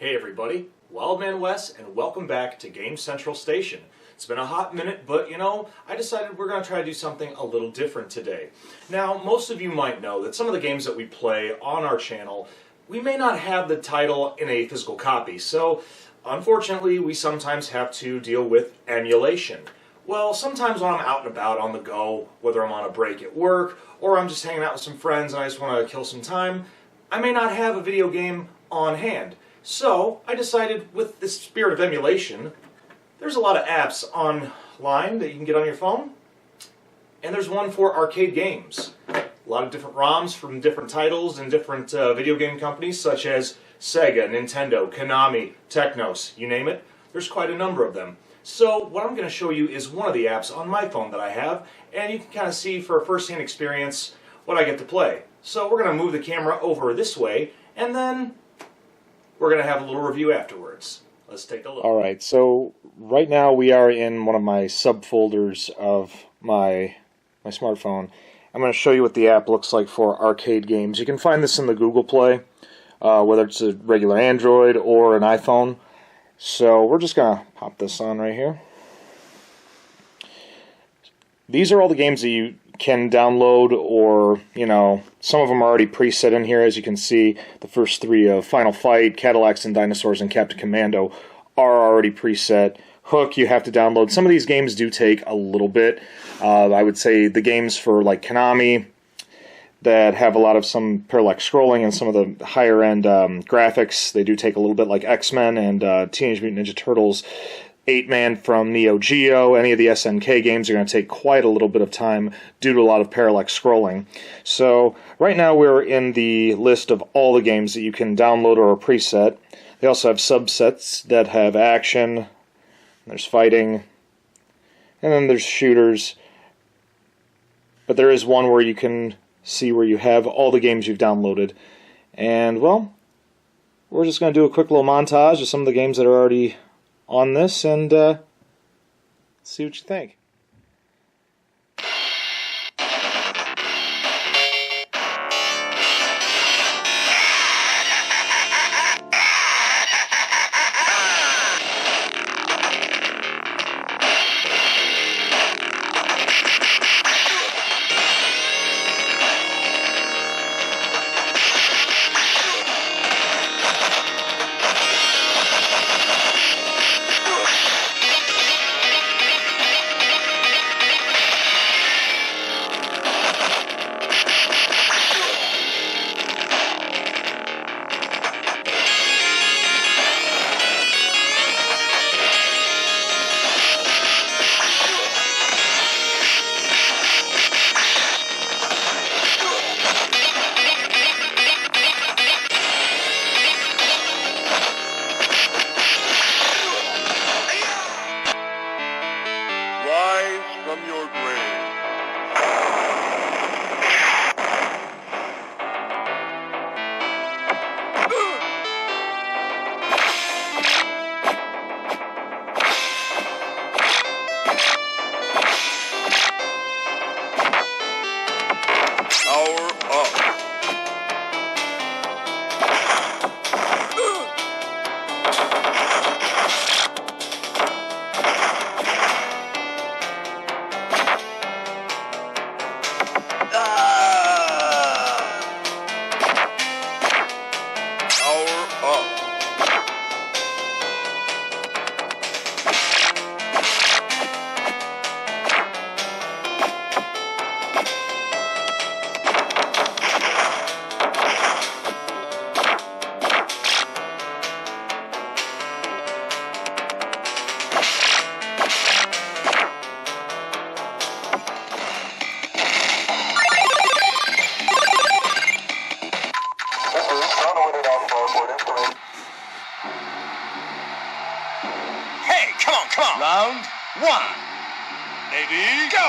Hey everybody, Wildman Wes, and welcome back to Game Central Station. It's been a hot minute, but I decided we're going to try to do something a little different today. Now, most of you might know that some of the games that we play on our channel, we may not have the title in a physical copy, so unfortunately we sometimes have to deal with emulation. Well, sometimes when I'm out and about on the go, whether I'm on a break at work, or I'm just hanging out with some friends and I just want to kill some time, I may not have a video game on hand. So, I decided with this spirit of emulation, there's a lot of apps online that you can get on your phone, and there's one for arcade games. A lot of different ROMs from different titles and different video game companies such as Sega, Nintendo, Konami, Technos, you name it. There's quite a number of them. So, what I'm going to show you is one of the apps on my phone that I have, and you can kind of see for a first-hand experience what I get to play. So, we're going to move the camera over this way, and then we're going to have a little review afterwards. Let's take a look. Alright, so right now we are in one of my subfolders of my smartphone. I'm going to show you what the app looks like for arcade games. You can find this in the Google Play, whether it's a regular Android or an iPhone. So we're just going to pop this on right here. These are all the games that you can download, or, some of them are already preset in here. As you can see, the first three of Final Fight, Cadillacs and Dinosaurs, and Captain Commando are already preset. Hook, you have to download. Some of these games do take a little bit. I would say the games for like Konami that have a lot of some parallax scrolling and some of the higher end graphics, they do take a little bit, like X-Men and Teenage Mutant Ninja Turtles. 8-Man from Neo Geo, any of the SNK games are going to take quite a little bit of time due to a lot of parallax scrolling. So right now we're in the list of all the games that you can download or are preset. They also have subsets that have action, there's fighting, and then there's shooters. But there is one where you can see where you have all the games you've downloaded. And, well, we're just going to do a quick little montage of some of the games that are already on this, and see what you think. From your grave. Power up. Hey, come on. Round one. Ready, go.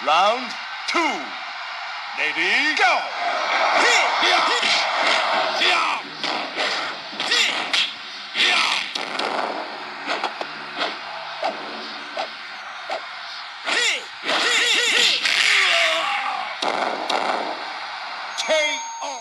Round 2. Lady, go! KO!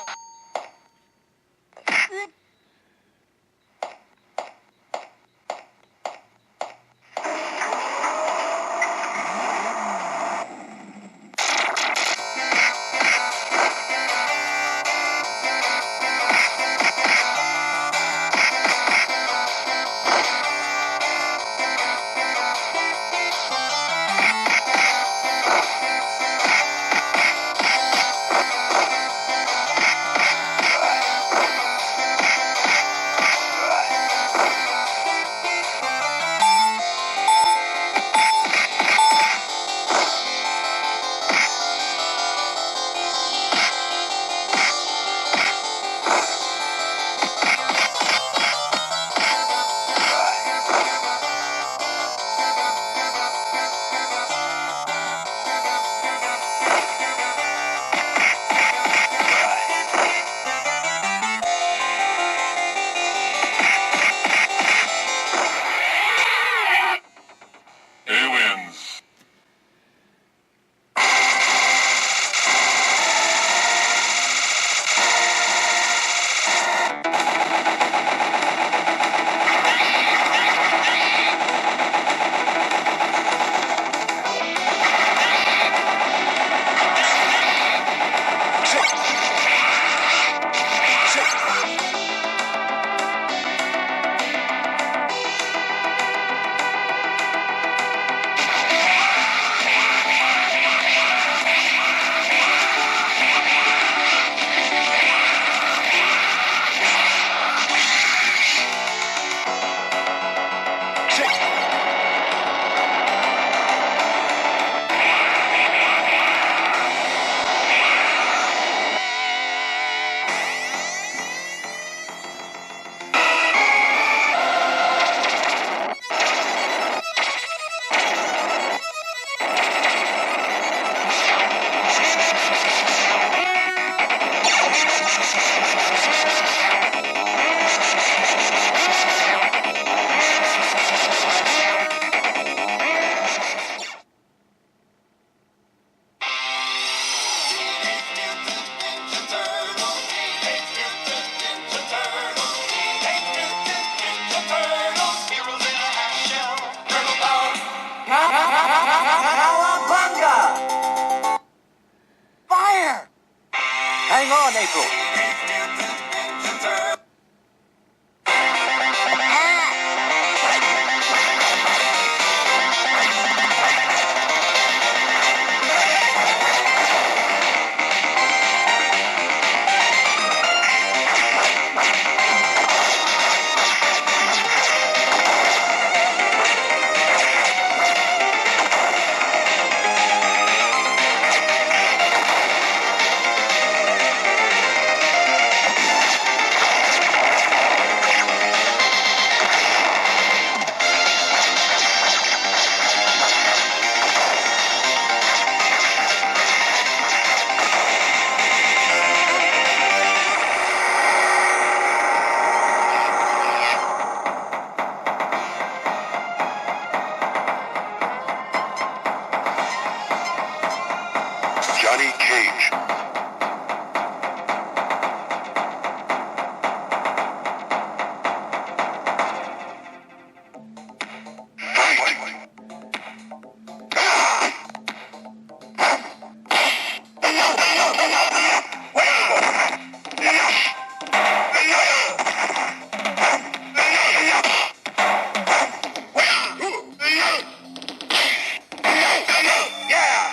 He wins. Cowabunga! Fire! Hang on, April. Johnny Cage.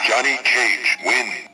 Johnny Cage wins.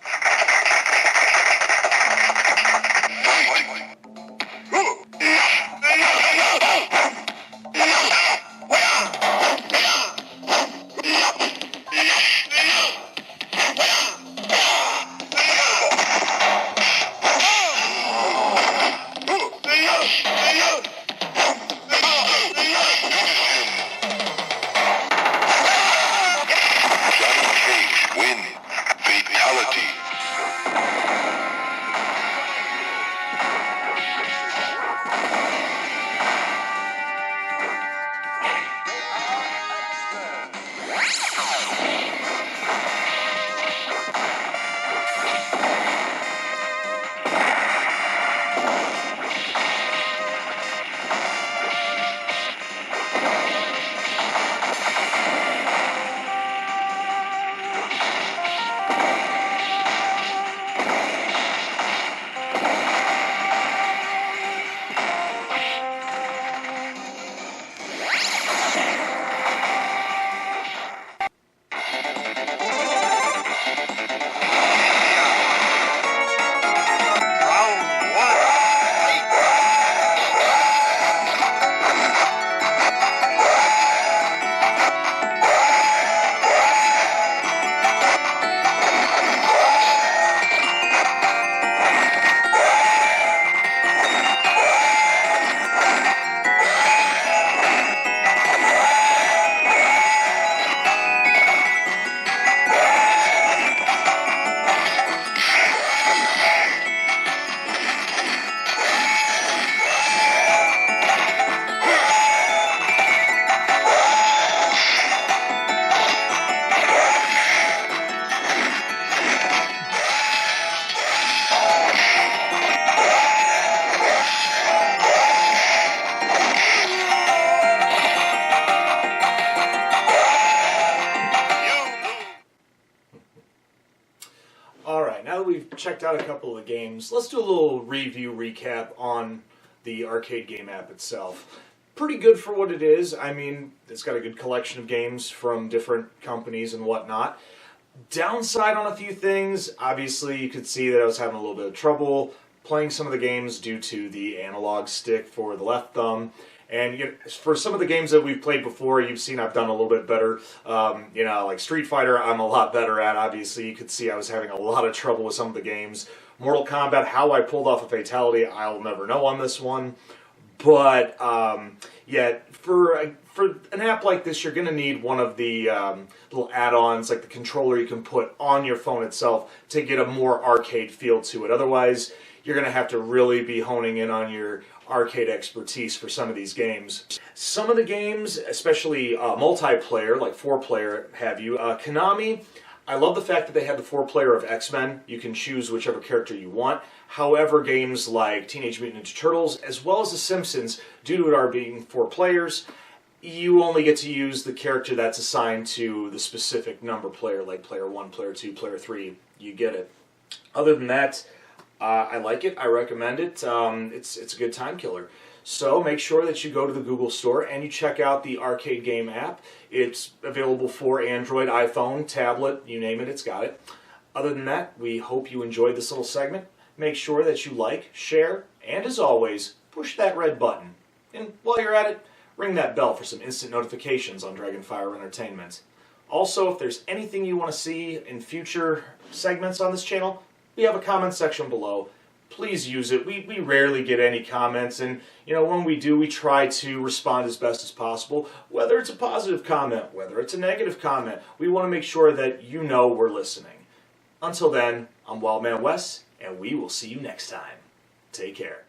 we've checked out a couple of the games, let's do a little review recap on the arcade game app itself. Pretty good for what it is. I mean, it's got a good collection of games from different companies and whatnot. Downside on a few things, obviously you could see that I was having a little bit of trouble playing some of the games due to the analog stick for the left thumb. And for some of the games that we've played before, you've seen I've done a little bit better. Like Street Fighter, I'm a lot better at. Obviously, you could see I was having a lot of trouble with some of the games. Mortal Kombat, how I pulled off a fatality, I'll never know on this one. But for an app like this, you're going to need one of the little add-ons, like the controller you can put on your phone itself to get a more arcade feel to it. Otherwise, you're going to have to really be honing in on your arcade expertise for some of these games. Some of the games, especially multiplayer, like 4-player have you, Konami, I love the fact that they have the 4-player of X-Men. You can choose whichever character you want. However, games like Teenage Mutant Ninja Turtles, as well as The Simpsons, due to it being 4 players, you only get to use the character that's assigned to the specific number player, like player 1, player 2, player 3. You get it. Other than that, I like it. I recommend it. It's a good time killer. So make sure that you go to the Google Store and you check out the arcade game app. It's available for Android, iPhone, tablet, you name it, it's got it. Other than that, we hope you enjoyed this little segment. Make sure that you like, share, and as always, push that red button. And while you're at it, ring that bell for some instant notifications on Dragonfire Entertainment. Also, if there's anything you want to see in future segments on this channel, we have a comment section below. Please use it. We rarely get any comments, and when we do, we try to respond as best as possible. Whether it's a positive comment, whether it's a negative comment, we want to make sure that you know we're listening. Until then, I'm Wildman Wes, and we will see you next time. Take care.